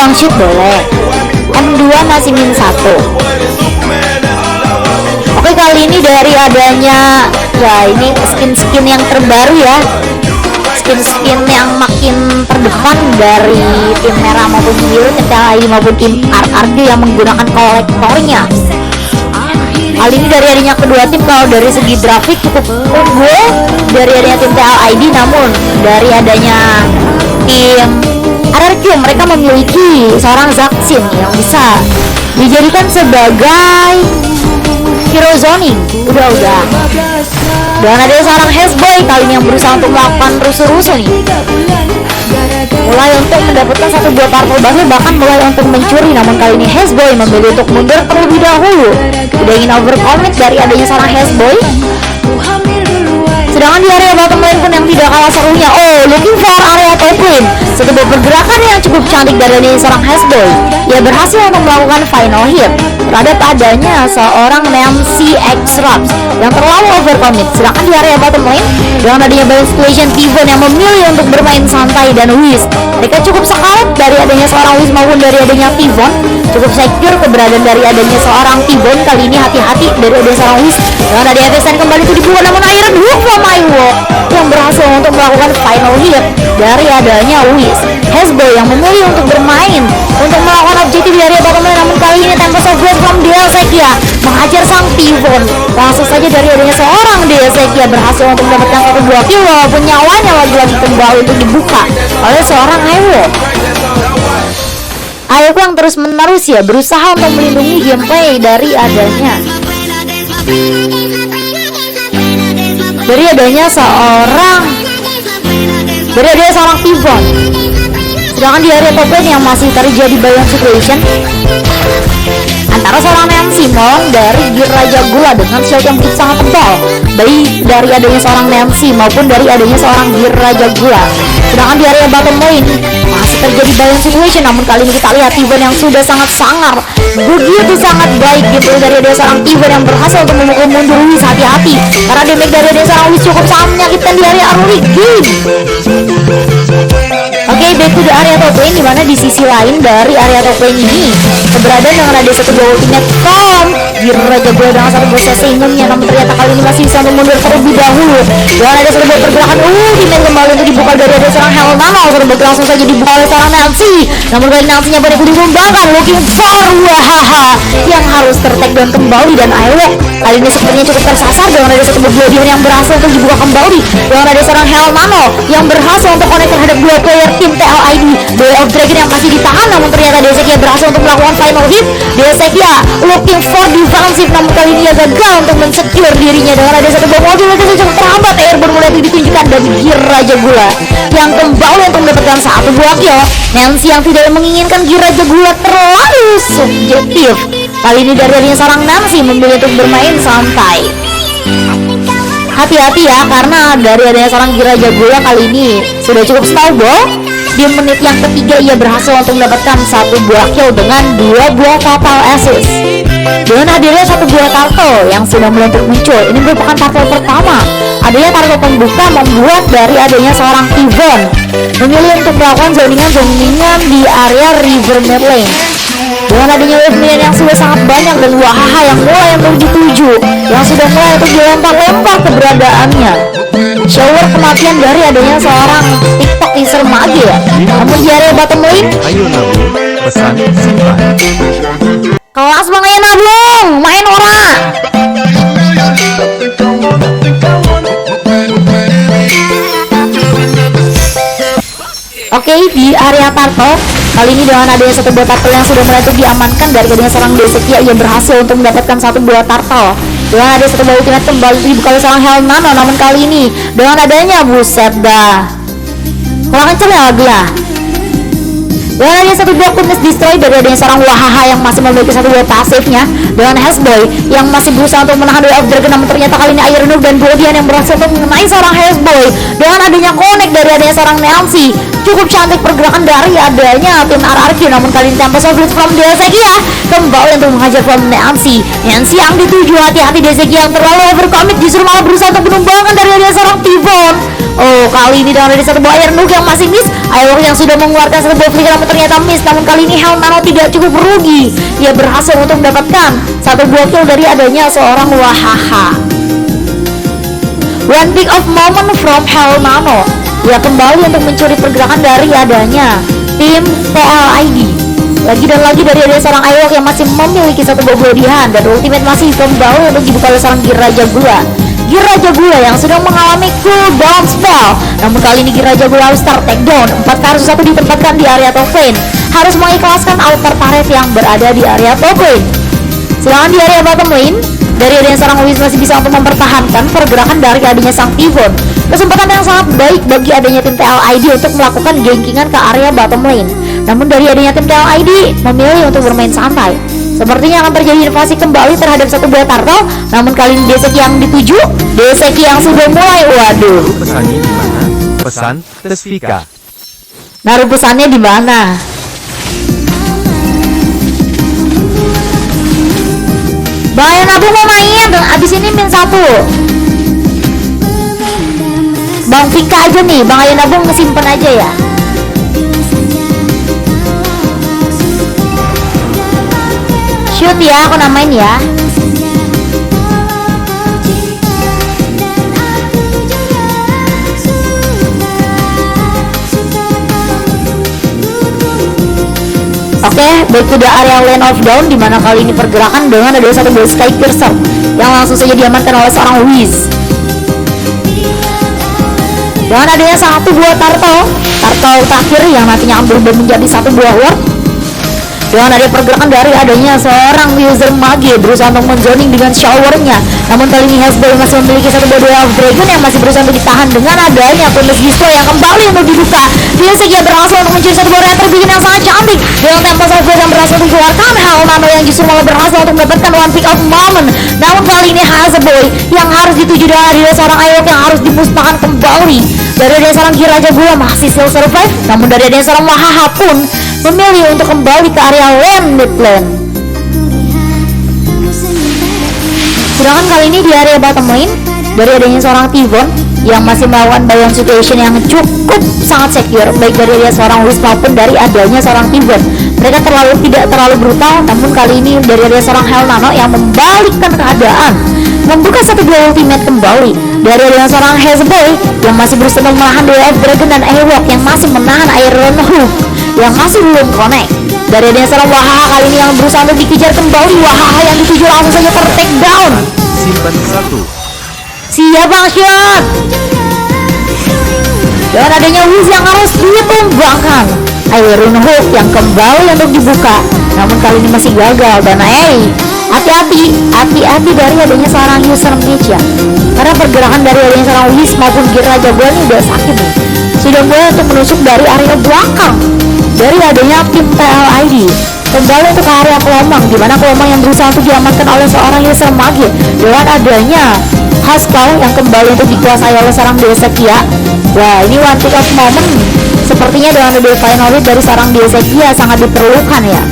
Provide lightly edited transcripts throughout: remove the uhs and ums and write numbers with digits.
long shoot boleh. M2 masih min 1. Oke, kali ini dari adanya ya ini skin-skin yang terbaru ya, skin-skin yang makin terdepan dari tim merah maupun biru, tim TLI maupun tim RRQ yang menggunakan kolektornya. Kali ini dari adanya kedua tim, kalau dari segi grafik cukup unggul dari adanya tim TLID, namun dari adanya tim RRQ mereka memiliki seorang Zaxin yang bisa dijadikan sebagai hero zoning. Udah dan ada seorang Hezboy kali ini yang berusaha untuk melakukan rusuh-rusuh nih, mulai untuk mendapatkan satu buah purple buff, bahkan mulai untuk mencuri. Namun kali ini Hezboy memilih untuk mundur terlebih dahulu, tidak ingin overcommit dari adanya seorang Hezboy. Sedangkan di area bottom lane pun yang tidak kalah serunya, looking for area top lane, satu buah pergerakan yang cukup cantik dari seorang Hezboy. Ia berhasil untuk melakukan final hit terhadap adanya seorang Nancy X-Raps yang terlalu overcommit. Sedangkan di area bottom lane dengan adanya balance situation, Tivon yang memilih untuk bermain santai dan Wiz, mereka cukup sekarat dari adanya seorang Wiz maupun dari adanya Tivon, cukup secure keberadaan dari adanya seorang Tivon. Kali ini hati-hati dari adanya seorang Wiz dengan adanya FSN kembali itu dibuat, namun Iron Hook from Iwok yang berhasil untuk melakukan final hit dari adanya Wiz. Hezboy yang memilih untuk bermain untuk melakukan objektif di area bottom lane, namun kali ini Tempest of Grace from Deasekia menghajar sang Tivon. Langsung saja dari adanya seorang Deasekia berhasil untuk mendapatkan satu buah kill, walaupun nyawanya lagi-lagi kembali untuk dibuka oleh seorang Iwok. Iwok yang terus menerus ya berusaha untuk melindungi gameplay dari adanya seorang Tivon. Sedangkan di area top lane yang masih terjadi balance situation antara seorang Nancy Mon dari Gear Raja Gula dengan shield yang begitu sangat tebal, baik dari adanya seorang Nancy maupun dari adanya seorang Gear Raja Gula. Sedangkan di area bottom lane masih terjadi balance situation, namun kali ini kita lihat Tivon yang sudah sangat sangar, begitu sangat baik gitu dari adanya seorang Tivon yang berhasil untuk memukul mundur Wiz. Hati-hati karena damage dari adanya seorang Wiz cukup sangat menyakitkan di area early game. Oke, back to the area top lane, dimana di sisi lain dari area top lane ini keberadaan dengan ada satu buah ultimate from Gear Raja Gula dengan satu buah sesingumnya, namun ternyata kali ini masih bisa mundur terlebih dahulu. Dan ada satu buah pergerakan ultimate kembali untuk dibuka dari ada seorang Hell Nano, terus langsung saja dibuka oleh seorang Nancy. Namun kali Nancy-nya pada dikembangkan, looking for yang harus tertag dan kembali, dan Iwok kali ini sepertinya cukup tersasar dengan ada satu buah Bloodhound yang berhasil untuk dibuka kembali, dengan ada seorang Hell Nano yang berhasil untuk connect terhadap dua player tim TLID. Way of Dragon yang masih ditahan, namun ternyata Deasekia berhasil untuk melakukan final hit. Deasekia looking for defensive, namun kali ini ia gagal untuk mensecure dirinya dengan ada satu buah mobil yang cukup terhambat. Airborne mulai ditunjukkan dari Gear Raja Gula yang kembali untuk mendapatkan satu buah kill. Nancy yang tidak menginginkan Gear Raja Gula terlalu subjektif, kali ini dari adanya seorang Nancy memilih untuk bermain santai. Hati-hati ya, karena dari adanya seorang Gear Raja Gula kali ini sudah cukup stable. Di menit yang ketiga ia berhasil untuk mendapatkan satu buah kill dengan dua buah total assist. Dengan hadirnya satu buah turtle yang sudah mulai untuk muncul, ini merupakan turtle pertama. Adanya turtle pembuka membuat dari adanya seorang Tivon memilih untuk melakukan zoningan di area river mid lane. Dengan adanya wave minion yang sudah sangat banyak dan Wahaha yang mulai untuk dituju, yang sudah mulai untuk dilempar-lempar keberadaannya. Shower kematian dari adanya seorang TikTok user mage ya. Namun di area bottom lane, ayo nabung, pesan simpan. kelas bangnya nabung, main ora. Oke, di area turtle kali ini dengan adanya satu buah turtle yang sudah mulai untuk diamankan dari adanya seorang Deasekia, ia berhasil untuk mendapatkan satu buah turtle. Dengan ada satu buah ultimate kembali dibuka oleh seorang Hell Nano, namun kali ini dengan adanya buset dah kurang kenceng ya lagi ya. Dan ada satu buah Kumis Destroy dari adanya seorang Wahaha yang masih memiliki satu buah pasifnya, dengan Hezboy yang masih berusaha untuk menahan Way of Dragon, namun ternyata kali ini Iron Hook dan Bloodhound yang berhasil untuk mengenai seorang Hezboy. Dengan adanya connect dari adanya seorang Nancy, cukup cantik pergerakan dari adanya tim RRQ, namun kali ini Tempest of Blitz from Deasekia kembali untuk menghajar from Nancy. Nancy yang dituju, hati-hati Deasekia yang terlalu overcommit justru malah berusaha untuk menumbangkan dari adanya seorang Tivon. Oh, kali ini dengan ada satu buah Iron Hook yang masih miss. Iron yang sudah mengeluarkan satu buah flicker, namun namun ternyata miss. Namun kali ini Hell Nano tidak cukup merugi. Ia berhasil untuk mendapatkan satu buah kill dari adanya seorang Wahaha. One pick of moment from Hell Nano. Ia kembali untuk mencuri pergerakan dari adanya tim PLID. Lagi dan lagi dari adanya seorang Ewok yang masih memiliki satu buah kelebihan, dan ultimate masih kembali untuk dibuka oleh seorang Raja Gula yang sedang mengalami cooldown spell. Namun kali ini Raja Gula harus start takedown. 4-1 ditempatkan di area top lane, harus mengikhlaskan outer turret yang berada di area top lane. Sedangkan di area bottom lane, dari adanya seorang Wiz masih bisa untuk mempertahankan pergerakan dari adanya sang Tivon. Kesempatan yang sangat baik bagi adanya tim TLID untuk melakukan gankingan ke area bottom lane. Namun dari adanya tim TLID memilih untuk bermain santai. Sepertinya akan terjadi invasi kembali terhadap satu buah turtle. Namun kali ini Deseki yang dituju, Deseki yang sudah mulai. Waduh. Pesannya di mana? Pesan Tesvika. Naruh pesannya di mana? Bang Ayo Nabung mau main, abis ini min 1. Bang Vika aja nih, Bang Ayo Nabung ngesimpen aja ya. Shoot ya, aku namain ya. Oke, back to the area Lane of Dawn, dimana kali ini pergerakan dengan ada satu buah Sky Piercer yang langsung saja diamankan oleh seorang Wiz. Dan adanya satu buah turtle terakhir yang nantinya akan berubah menjadi satu buah ward. Dengan ada pergerakan dari adanya seorang user mage berusaha untuk menzoning dengan showernya. Namun kali ini Hellsboy masih memiliki satu buah Duel of Dragon yang masih berusaha untuk ditahan dengan adanya Promise Destroy yang kembali untuk dibuka. Dia sekia berhasil untuk mencuri satu buah Retro Vision yang sangat cantik dengan Temple of God yang berhasil untuk dikeluarkan. Hell Nano yang justru malah berhasil untuk mendapatkan one pick of moment. Namun kali ini Hellsboy yang harus dituju dengan adanya seorang Ewok yang harus dimusnahkan kembali. Dari adanya seorang Raja Gula masih still survive, namun dari adanya seorang Wahaha pun memilih untuk kembali ke area lane mid lane. Sedangkan kali ini di area bottom lane, dari adanya seorang Tivon yang masih melakukan buy situation yang cukup sangat secure, baik dari adanya seorang Wiz maupun dari adanya seorang Tivon. Mereka tidak terlalu brutal, namun kali ini dari adanya seorang Hell Nano yang membalikkan keadaan, membuka satu dua ultimate kembali. Dari adanya seorang Hellsboy yang masih berusaha menahan Duel of Dragon dan Ewok yang masih menahan Iron Hook yang masih belum connect. Dari adanya seorang Wahaha kali ini yang berusaha untuk dikejar kembali. Wahaha yang dituju langsung saja take down. Simpan 1. Siap Bang Shot. Dan adanya Wiz yang harus ditumbangkan. Iron Hook yang kembali untuk dibuka, namun kali ini masih gagal. Dan hati-hati dari adanya seorang user mage ya, karena pergerakan dari adanya seorang Wiz maupun Raja Gula ini udah sakit nih, sudah mulai untuk menusuk dari area belakang dari adanya tim TLID kembali untuk area Kelomang, dimana Kelomang yang berusaha untuk diamankan oleh seorang user mage dengan adanya Haskell yang kembali untuk dikuasai oleh seorang Desekia. Wah, ini one pick of moment sepertinya dengan ada final hit dari seorang Desekia sangat diperlukan ya.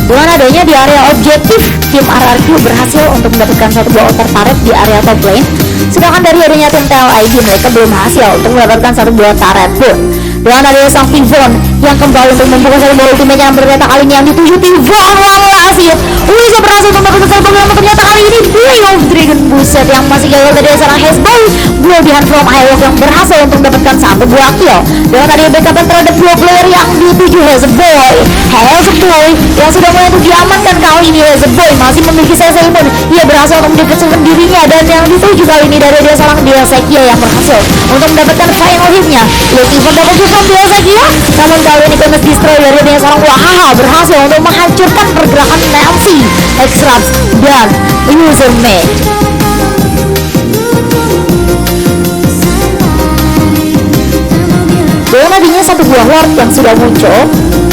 Dengan adanya di area objektif, tim RRQ berhasil untuk mendapatkan satu buah outer turret di area top lane. Sedangkan dari adanya tim TLID mereka belum hasil untuk mendapatkan satu buah turret pun. Dengan adanya sang Tivon yang kembali untuk membuka satu buah ultimate yang berbeda kali ini yang dituju Tivon Wallace. Wiz berhasil untuk mendapatkan satu buah, ternyata kali ini Duel of Dragon buset yang masih gagal dari seorang Hellsboy. Blow behind from Ewok yang berhasil untuk mendapatkan satu buah kill. Dengan adanya backup terhadap dua player yang dituju Hellsboy yang sudah mulai untuk diamankan. Kali ini Hellsboy masih memiliki CC pun ia berhasil untuk mendekatkan dirinya, dan yang dituju kali ini dari dia seorang Desekia yang berhasil untuk mendapatkan final hitnya. Tivon double kill from Desekia, namun kali ini Promise Destroy dari dia seorang Wahaha berhasil untuk menghancurkan pergerakan Nancy, X-Raps dan user mage. Dengan adanya satu buah ward yang sudah muncul,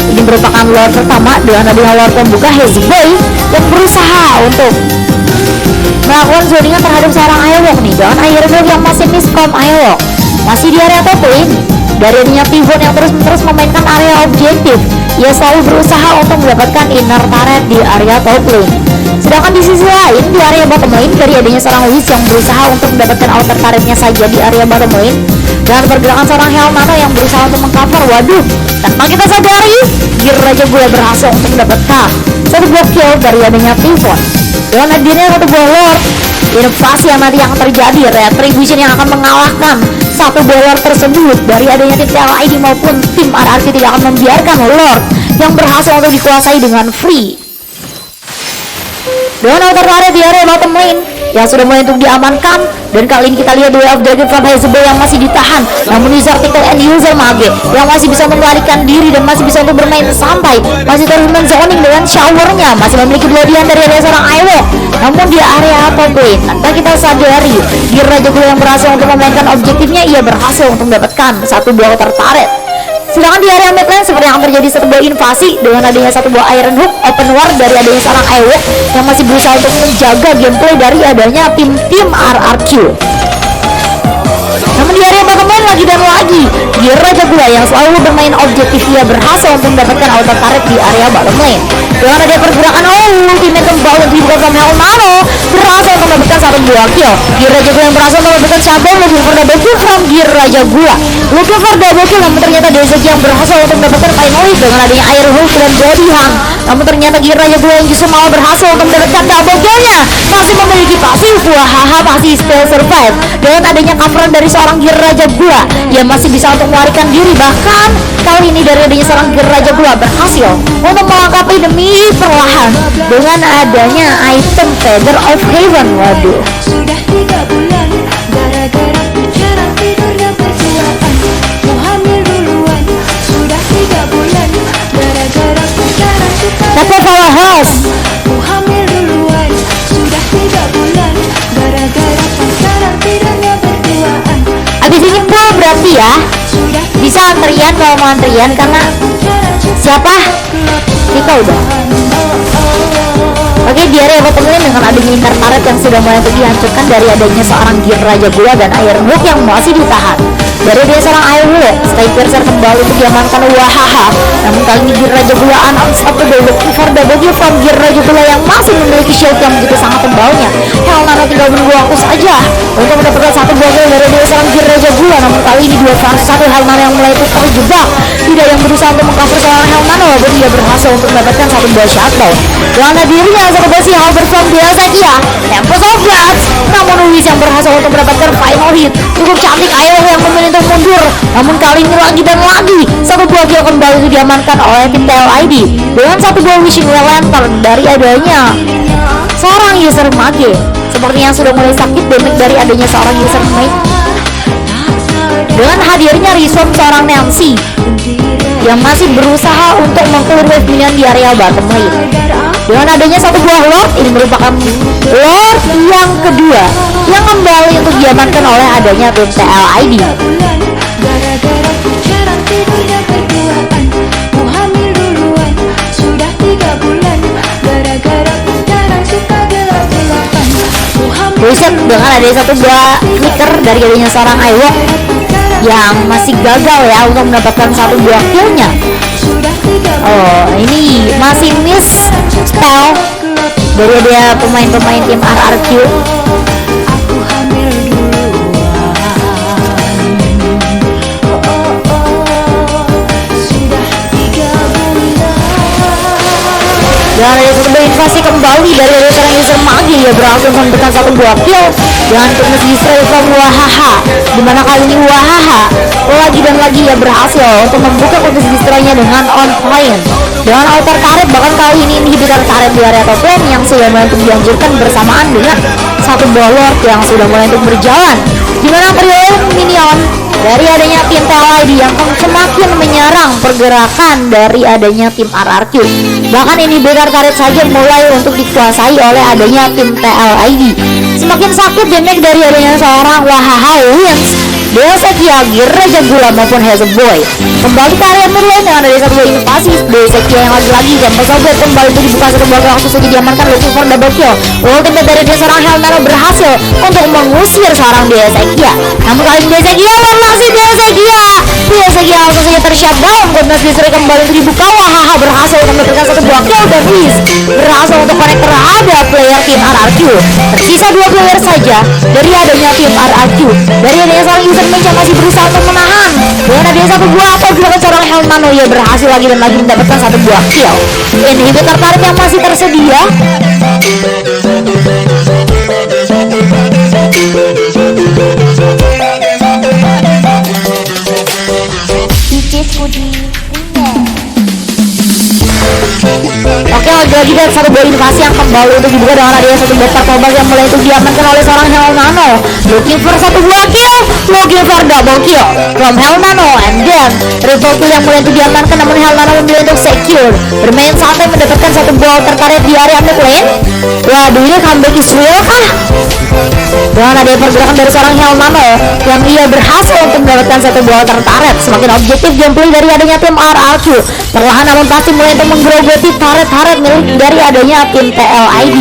ini merupakan ward pertama dengan adanya ward pembuka Hellsboy yang berusaha untuk melakukan zoningan terhadap seorang Ewok nih, dengan Iron Hook yang masih miss from Ewok. Masih di area top lane, dari adanya Tivon yang terus memainkan area objektif, ia selalu berusaha untuk mendapatkan inner turret di area top lane. Sedangkan di sisi lain, di area bottom lane, dari adanya seorang Wiz yang berusaha untuk mendapatkan outer turretnya saja di area bottom lane, dan pergerakan seorang Hell Nano yang berusaha untuk mengcover. Waduh, Tanpa kita sadari, gear Raja Gula berhasil untuk mendapatkan satu buah kill dari adanya Typhon. Dengan hadirnya satu buah Lord, inovasi yang nanti akan terjadi, Retribution yang akan mengalahkan satu buah Lord tersebut. Dari adanya tim TLID maupun tim RRQ tidak akan membiarkan Lord yang berhasil untuk dikuasai dengan free. Dengan outer turret di area bottom lane yang sudah mulai untuk diamankan, dan kali ini kita lihat Way of Dragon from Hezebel yang masih ditahan, namun user Tickle and user Mage yang masih bisa untuk melarikan diri dan masih bisa untuk bermain santai, masih terus zoning dengan showernya, masih memiliki bloodian dari area seorang Iwo. Namun di area top lane, tanpa kita sadari, gear Raja Gula yang berhasil untuk memainkan objektifnya, ia berhasil untuk mendapatkan satu buah outer turret. Sedangkan di area mid lane seperti yang terjadi satu buah invasi dengan adanya satu buah Iron Hook open war dari adanya seorang Iwo yang masih berusaha untuk menjaga gameplay dari adanya tim RRQ. Namun di area bottom lane lagi dan lagi, gear Raja Gula yang selalu bermain objektif, ia berhasil untuk mendapatkan outer turret di area bottom lane. Dengan ada pergerakan ultimate kembali untuk dibuka from Helmano, berhasil untuk mendapatkan satu buah kill. Gear Raja Gula yang berhasil mendapatkan shutdown, looking for double kill from gear Raja Gula. Looking for double kill, namun ternyata Dezeki yang berhasil untuk mendapatkan final hit dengan adanya Air Hook dan body hang. Namun ternyata gear Raja Gula yang justru malah berhasil untuk mendapatkan double killnya, masih memiliki pasif, wahaha masih still survive. Dengan adanya coveran dari seorang gear Raja Gula, ia masih bisa untuk melarikan diri. Bahkan kali ini dari adanya seorang gear Raja Gula berhasil untuk melengkapi demi perlahan dengan adanya item Feather of Heaven. Waduh, sudah 3 bulan gara-gara jarang tidur dan berduaan. Mau hamil duluan, sudah 3 bulan gara-gara jarang suka. tapi follow host. Mau hamil duluan, sudah 3 bulan gara-gara jarang tidurnya berduaan. Abis ini full berarti ya, Sudah bisa antrian kalau mau antrian karena siapa? Kita udah. Oke, di area bottom lane dengan adanya inter turret yang sudah mulai dihancurkan dari adanya seorang gear Raja Gula dan Iron Hook yang masih ditahan. Dari dia seorang Iron Hook, Stay Piercer kembali untuk diamankan, wahaha. Namun kali ini gear Raja Gula unstoppable, looking for double kill from gear Raja Gula yang masih memiliki shield yang begitu sangat tebalnya. Hell Nano tinggal menunggu waktu saja untuk mendapatkan satu buah kill dari dia seorang gear Raja Gula. Namun kali ini 2 versus 1 Hell Nano yang mulai terjebak, tidak yang berusaha untuk mengcover seorang Hell Nano, walaupun dia berhasil untuk mendapatkan satu buah shutdown. Dengan dirinya satu besi Halberd from Dezeki, Tempest of Gods. Namun Luis yang berhasil untuk mendapatkan final hit. Cukup cantik Ayo yang memilih untuk mundur. Namun kali ini lagi dan lagi satu buah kill kembali itu diamankan oleh tim TLID dengan satu buah Wishing Well Lantern dari adanya seorang user Mage. Seperti yang sudah mulai sakit damage dari adanya seorang user Mage. Dengan hadirnya resume seorang Nancy yang masih berusaha untuk meng-clear wave minion di area bottom lane. Dengan adanya satu buah Lord, ini merupakan Lord yang kedua yang kembali untuk diamankan oleh adanya tim TLID. gara-gara jarang tidurnya berduaan. Mau hamil duluan, sudah 3 bulan gara-gara jarang suka gelap-gelapan. Mau hamil Buset, dengan adanya satu buah flicker dari adanya seorang Iwo yang masih gagal ya untuk mendapatkan satu buah killnya. sudah 3 bulan Oh, ini masih miss spell dari dia pemain-pemain tim RRQ. aku hamil duluan. Sudah 3 bulan. Dan ada satu buah invasi kembali dari seorang user Mage, ya berhasil mendapatkan satu buah kill dengan fitness destroy from wahaha, dimana kali ini wahaha lagi dan lagi ya berhasil untuk membuka fitness destroy-nya dengan on point dengan outer turret. Bahkan kali ini inhibitor turret di area top lane yang sudah mulai untuk dianjurkan bersamaan dengan satu buah Lord yang sudah mulai untuk berjalan, dimana trio minion dari adanya tim TLID yang semakin menyerang pergerakan dari adanya tim RRQ. Bahkan ini inhibitor turret saja mulai untuk dikuasai oleh adanya tim TLID. Semakin sakit damage dari adanya seorang wahaha wins Dezeki, gear Raja Gula maupun Hezeboy. Kembali ke area mid lane dengan ada satu buah invasi Dezeki yang lagi-lagi Tempest of God kembali itu dibuka satu buah langsung saja diamankan looking for double kill. Ultimate dari dia seorang Hell Nano berhasil untuk mengusir seorang Dezeki. Namun kali ini Dezeki masih Dezeki langsung saja tershutdown. Goodness Destroy kembali itu dibuka, wahaha berhasil untuk mendapatkan satu buah kill dan Riz berhasil untuk connect terhadap player tim RRQ. Tersisa 2 player saja dari adanya tim RRQ. Dari adanya seorang user Mage yang masih berusaha untuk menahan Dengan adanya satu buah apel dilakukan seorang Helmano, ia berhasil lagi dan lagi mendapatkan satu buah kill. Inhibitor turret yang masih tersedia. Oke, lagi-lagi dan satu buah invasi yang kembali untuk dibuka dengan adanya satu beta kobal yang mulai untuk diamankan oleh seorang Helmano. Looking for satu buah kill, looking for double kill from Helmano, and then triple kill yang mulai untuk diamankan, namun Helmano memilih untuk secure, bermain santai mendapatkan satu buah tertarik di area mid lane. Waduh, ini comeback Israel kah? Dengan adanya pergerakan dari seorang Helmano yang ia berhasil untuk mendapatkan satu buah tertarik, semakin objektif gameplay dari adanya tim RRQ. Perlahan namun pasti mulai untuk menggerogoti turret-turret milik dari adanya tim TLID.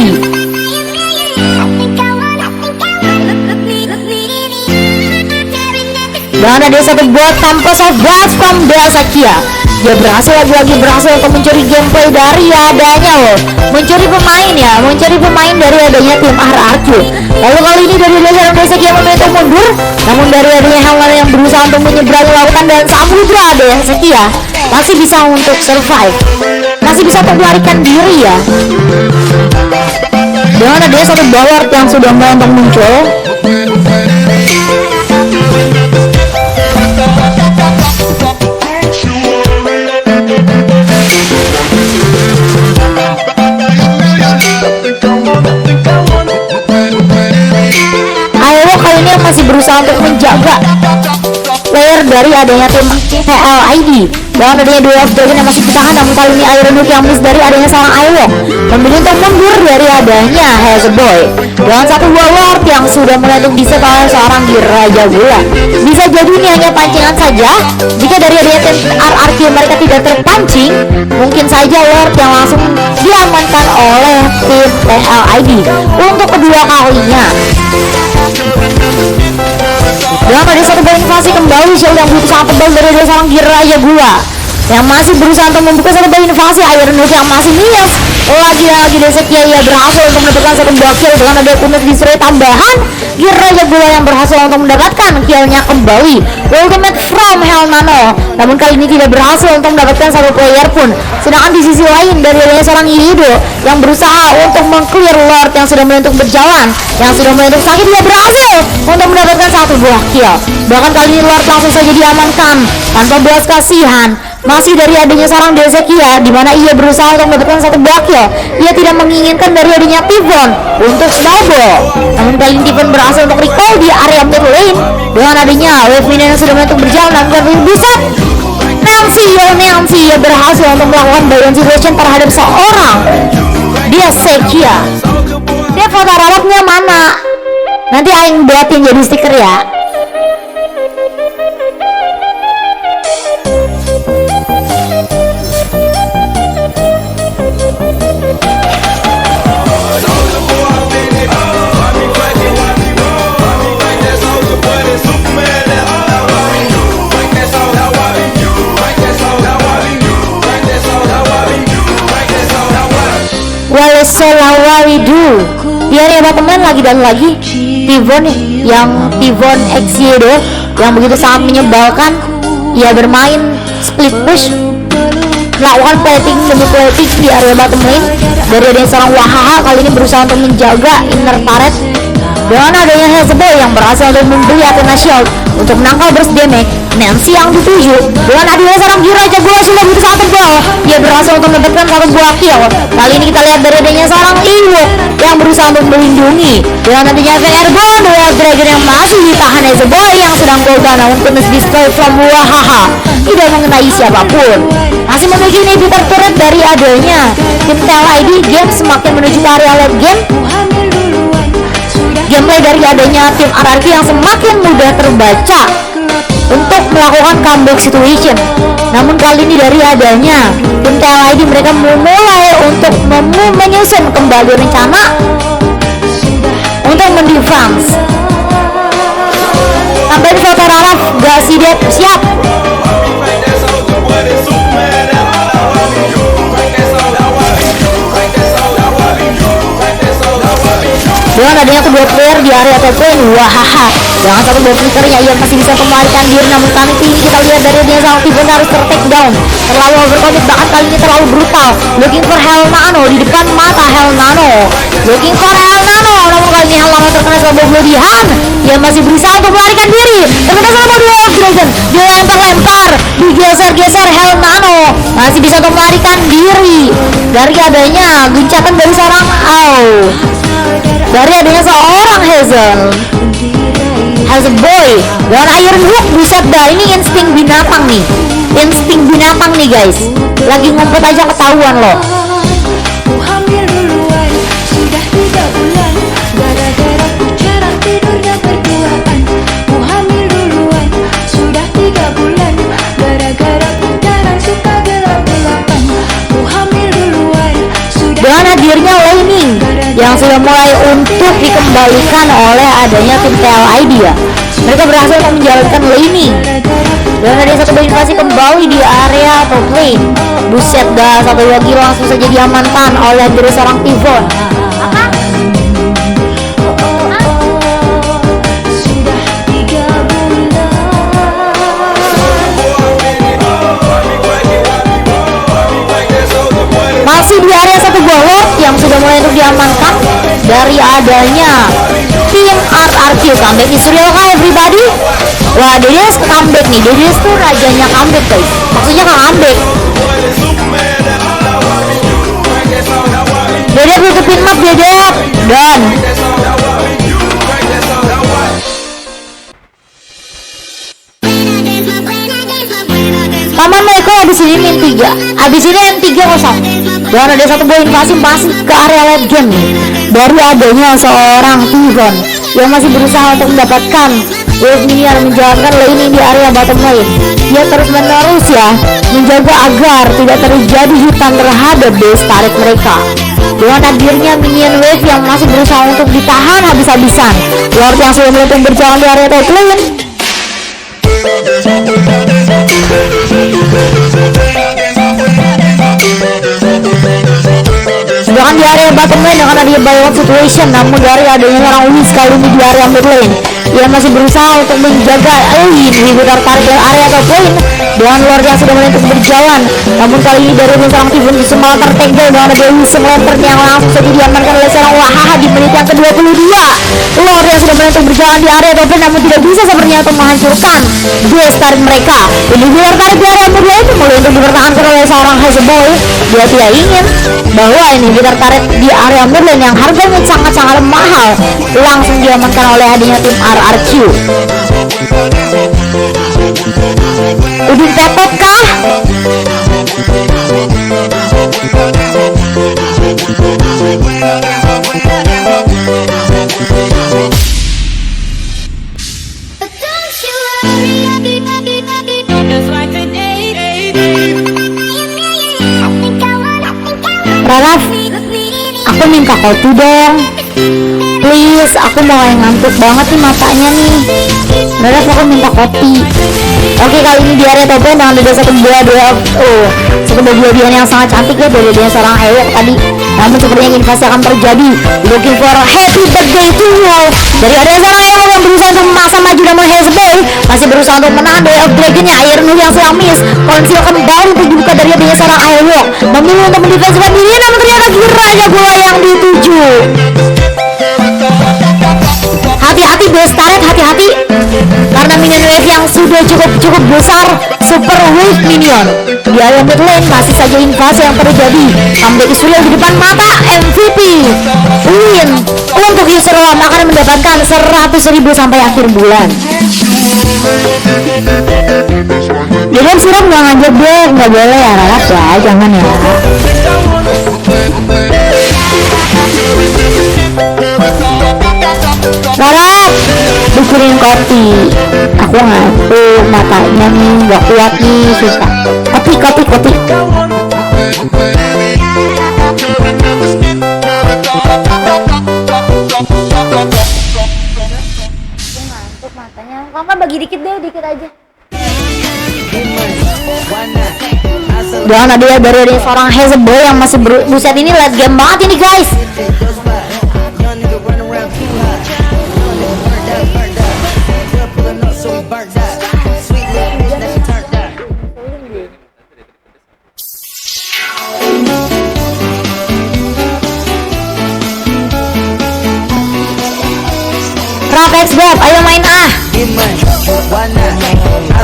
Dan ada satu buah Tempest of Blast from Delsakia. Dia berhasil lagi-lagi untuk mencuri gameplay dari adanya mencuri pemain dari adanya tim RRQ. Lalu kali ini dari seorang Delsakia memilih untuk mundur, namun dari adanya Helmano yang berusaha untuk menyeberangi lautan dan samudra, Delsakia masih bisa untuk survive, masih bisa untuk melarikan diri ya. Dengan adanya satu Baward yang sudah mulai untuk muncul. Ayo kali ini masih berusaha untuk menjaga player dari adanya tim TLID. Dengan adanya Duel of Dragon yang masih ditahan, namun kali ini Iron Hook yang miss dari adanya seorang Iwo memilih untuk mundur dari adanya Hazeboy. Dengan satu buah ward yang sudah mulai untuk diset oleh seorang Raja Gula. Bisa jadi ini hanya pancingan saja. Jika dari adanya tim RRQ mereka tidak terpancing, mungkin saja ward yang langsung diamankan oleh tim TLID untuk kedua kalinya. Dan ada satu buah invasi kembali, shield yang begitu sangat tebal dari seorang Raja Gula yang masih berusaha untuk membuka satu buah invasi. Iron Hook yang masih miss lagi Delsakia, ia berhasil untuk mendapatkan satu buah kill dengan ada unit distro tambahan. Raja Gula yang berhasil untuk mendapatkan killnya kembali. Ultimate from Helmano, namun kali ini tidak berhasil untuk mendapatkan satu player pun. Sedangkan di sisi lain dari seorang Yido yang berusaha untuk meng-clear Lord yang sudah mulai untuk berjalan, yang sudah mulai untuk sakit, dia berhasil untuk mendapatkan satu buah kill. Bahkan kali ini Lord langsung saja diamankan tanpa belas kasihan. Masih dari adanya seorang Delsakia, di mana ia berusaha untuk mendapatkan satu buah kill. Ia tidak menginginkan dari adanya Tivon untuk snowball, namun kali ini Tivon berhasil untuk recall di area mid lane dengan adanya wave minion yang sudah mulai untuk berjalan. Dan kali ini bisa Nancy ia berhasil untuk melakukan buy situation terhadap seorang Delsakia. Dia foto robotnya mana? Nanti aing buatin jadi stiker ya. Waleselawaridu di area bottom lagi dan lagi Tivon X Yedo yang begitu sangat menyebalkan. Ia bermain split push, melakukan plating demi plating di area bottom lane. Dari adanya seorang Wahaha kali ini berusaha untuk menjaga inner turret. Dengan adanya Hazeboy yang berhasil untuk membeli Athena Shield untuk menangkal burst damage Nancy yang dituju. Dengan adanya seorang Raja Gula sudah begitu sangat tebal, ia berhasil untuk mendapatkan satu buah kill. Kali ini kita lihat dari adanya seorang Ewok yang berusaha untuk melindungi. Dengan adanya Airborne Duel of Dragon yang masih ditahan Hazeboy yang sedang golden, namun finish destroy from Wahaha tidak mengenai siapapun. Masih menuju inhibitor turret dari adanya tim TLID. Game semakin menuju ke area late game. Gameplay dari adanya tim RRQ yang semakin mudah terbaca untuk melakukan comeback situation. Namun kali ini dari adanya tim TLID mereka mulai untuk menyusun kembali rencana untuk mendefense. Tambahin foto Raraf, gak siap. Dengan Dengan adanya kedua player di area top lane, wahaha, dengan satu ball flickernya ia masih bisa melarikan diri, namun kali ini kita lihat dari dia sang Tivon harus ter-take down, terlalu overcommit, bahkan kali ini terlalu brutal. Looking for Hell Nano di depan mata Hell Nano, looking for Hell Nano, namun kali ini Hell Nano terkena sebuah bloodihan. Ia masih berusaha untuk melarikan diri, terkena sama dua Dragon, dia yang terlempar, digeser-geser. Hell Nano masih bisa untuk melarikan diri dari adanya gencatan dari seorang seorang Hazel Boy dengan Iron Hook. Buset dah, ini insting binatang nih guys, lagi ngumpet aja ketahuan loh. Ku hamil duluan, sudah 3 bulan, gara-gara ku jarang tidurnya berduaan. Ku hamil duluan, sudah 3 bulan, gara-gara ku jarang suka gelap-gelapan. Ku hamil duluan, sudah. Dengan hadirnya Laning yang sudah mulai untuk dikembalikan oleh adanya tim TLID ya, mereka berhasil untuk menjalankan Laning dan ada satu invasi kembali di area top lane. Buset dah, satu lagi langsung saja diamankan oleh dari seorang Tivon. Masih di area satu golok yang sudah mulai untuk diamankan dari adanya tim RRQ. Comeback is real kah everybody? Wah, Dedes comeback nih. Dedes tuh rajanya comeback guys, maksudnya comeback. Dedek tutupin map Dedek dan paman mereka habis ini min 3, habis ini M3 kosong. Dan ada satu bola invasi masih ke area late game nih, dari adanya seorang Tivon yang masih berusaha untuk mendapatkan wave minion menjalankan laning di area bottom lane. Dia terus menerus ya menjaga agar tidak terjadi hitam terhadap base turret mereka. Dengan hadirnya minion wave yang masih berusaha untuk ditahan habis-habisan, Lord yang sudah mulai berjalan di area top lane. Sedangkan di area bottom lane dengan adanya buyout situation, namun dari adanya seorang Wiz kali ini di area mid lane, ia masih berusaha untuk menjaga inhibitor tarik dari area top lane dengan Lord yang sudah mulai untuk berjalan. Namun kali ini dari seorang Tivon justru malah ter-take down dengan ada Wisung Lantern yang langsung saja diamankan oleh seorang Wahaha di menit yang ke-22. Lord yang sudah mulai untuk berjalan di area top lane namun tidak bisa sepertinya untuk menghancurkan base tarik mereka. Inhibitor tarik di area mid lane mulai untuk dipertahankan oleh seorang Hazel Boy. Dia tidak ingin bahwa inhibitor tarik di area mid lane yang harganya sangat-sangat mahal langsung diamankan oleh adanya tim RRQ. Udin tetot kah? Ralaf, aku minta kopi dong. Please, aku mulai ngantuk banget nih matanya nih. Ralaf, aku minta kopi. Oke, kali ini di area top lane dengan ada satu buah yang sangat cantik ya dari dia seorang Ewok tadi. Namun sepertinya invasi akan terjadi. Looking for happy birthday to you dari ada seorang Ewok yang berusaha untuk memaksa maju, namun Hezbollah masih berusaha untuk menahan Day of Dragon-nya. Iron Hook yang sedang miss, konsil kembali untuk dibuka dari adanya seorang Ewok, memilih untuk mendefensifkan diri, namun ternyata kira aja bola yang dituju. Hati-hati base turret, hati-hati karena minion wave yang sudah cukup besar. Super wave minion di area mid lane masih saja invasi yang terjadi. Comeback Israel di depan mata. MVP win untuk Israel akan mendapatkan 100.000 sampai akhir bulan. Jadi siram nggak ngajak deh, nggak boleh ya Ralaf ya, jangan ya. Ralaf, bikinin kopi. Aku ngantuk, matanya nih nggak kuat nih, susah. Kopi. Ngantuk matanya. Mama bagi dikit aja. Dan ada dari seorang Hezbollah yang masih buset ini late game banget ini guys. Apex Bab, ayo main ah.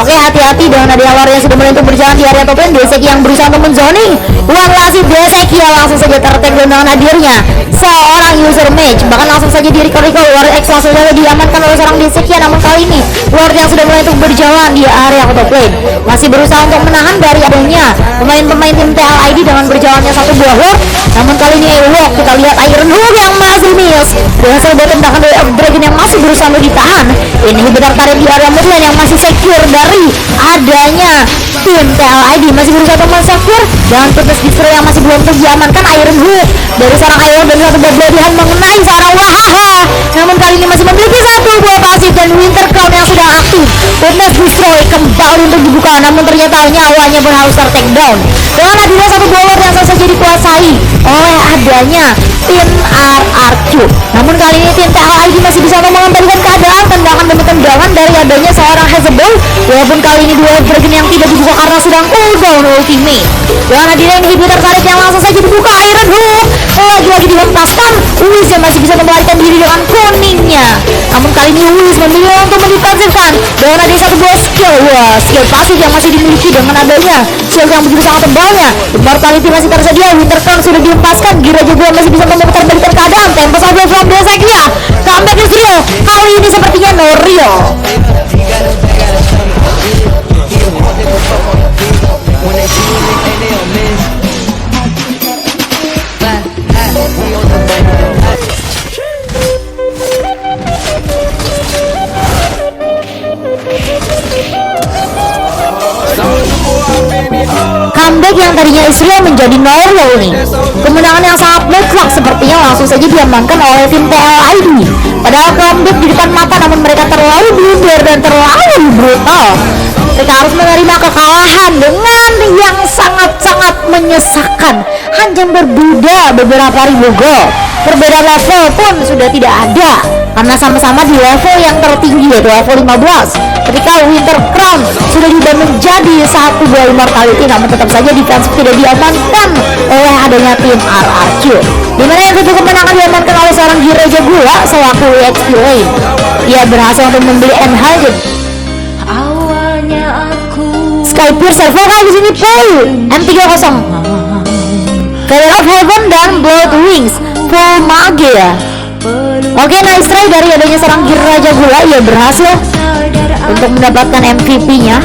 Oke, hati-hati dengan Nadia War yang sudah mulai untuk berjalan di area top lane. Deseki yang berusaha untuk menzoning. One lasih Deseki yang langsung saja tertag dengan hadirnya seorang user match. Bahkan langsung saja di recall War X langsung saja diamankan oleh seorang Deseki. Namun kali ini Ward yang sudah mulai untuk berjalan di area top lane masih berusaha untuk menahan dari adanya pemain-pemain tim TLID dengan berjalannya satu buah Ward. Namun kali ini Walk, kita lihat Iron Hook yang masih miss dengan sebuah tembakan dari Dragon yang masih berusaha untuk ditahan. Ini bentar karet di area mid lane yang masih secure dari adanya tim TLID, masih berusaha untuk men-secure dan putus destroy yang masih belum diamankan. Iron Hook dari seorang Iron dan satu bebedihan mengenai seorang Wahaha, namun kali ini masih memiliki satu buah pasif dan Winter Crown yang sudah aktif. Putus destroy kembali untuk dibuka, namun ternyata nyawanya berhasil takedown dengan adanya satu bowler yang saja dikuasai oleh adanya tim RRQ. Namun kali ini tim TLID masih bisa mengembalikan keadaan tendangan demi tendangan dari adanya seorang Hezebel, walaupun kali ini dua Dragon yang tidak dibuka karena sedang cooldown ultimate. Dengan adanya inhibitor karet yang langsung saja dibuka, Iron Hook lagi-lagi dilepaskan. Wiz yang masih bisa melarikan diri dengan kuningnya, namun kali ini Wiz memilih untuk mendefensifkan dengan adanya satu buah skill. Wah, skill pasif yang masih dimiliki dengan adanya skill yang begitu sangat tebalnya. Immortality masih tersedia, Winter Crown sudah dilepaskan, Gira juga masih bisa memutar balikan keadaan. Tempest of from Deseki ya, comeback is real. Kali ini sepertinya no real. Comeback yang tadinya Israel menjadi normal nih. Kemenangan yang sangat mutlak sepertinya langsung saja diamankan oleh tim TLID. Padahal comeback di depan mata, namun mereka terlalu blunder dan terlalu brutal. Mereka harus menerima kekalahan dengan yang sangat-sangat menyesakan. Hanya berbeda beberapa ribu gol. Perbedaan level pun sudah tidak ada karena sama-sama di level yang tertinggi yaitu level 15. Ketika Winter Crown sudah diubah menjadi satu buah immortality, namun tetap saja defense tidak diamankan oleh adanya tim RRQ. Dimana yang kedua kemenangan diamankan oleh seorang Gira Jagula selaku EXP lane. Ia berhasil untuk membeli Enhanced Awalnya aku Sky Piercer vokal di sini play M30 Fire of Heaven dan Blood Wings full magia. Oke, nice try dari adanya seorang Gira Jagula. Ia berhasil untuk mendapatkan MVP-nya.